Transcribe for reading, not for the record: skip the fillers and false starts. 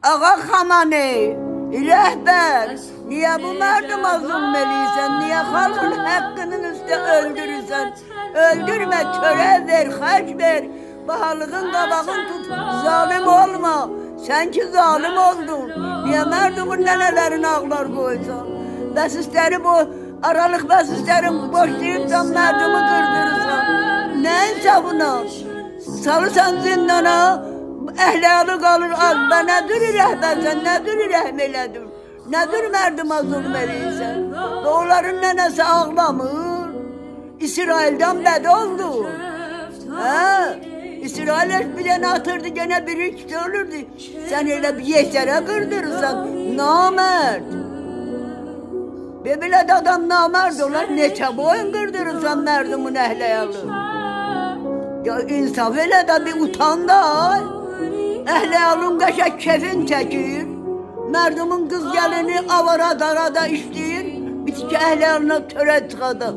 Ağa Xamani, rəhbər, niyə bu mərduma zulm eləyirsən? Niyə xalqın haqqının üstə öldürürsən? Öldürmə, törə ver, xərc ver, bahalığın qabağın tut, zalim olma. Sən ki zalim oldun, niyə mərdumun nənələrin ağlar qoysan? Bəsisləri bu, aralıq bəsislərin boşlayıbsan, mərdumu qırdırırsan. Nə insafına? Salırsan zindana, əhliyalı qalır az, və nədir rəhbərsən, nədir rəhm elədin? Nədir mərduma zulm eləyirsən? Və onların nənəsi ağlamır, İsraildən bəd oldu. İsrail bir dənə atırdı, gene biri ikisi olurdu. Sən elə bir yeşərə qırdırırsan, namərd. Belə də adam namərd olar, neçə boyun qırdırırsan mərdumun əhliyalı? Ya insaf elə də bir utan da. Əhliyalın qəşək kefin çəkir. Mərdumun qız gəlini avara darada işləyir. Bir tikə əhliyalına törə çıxadı.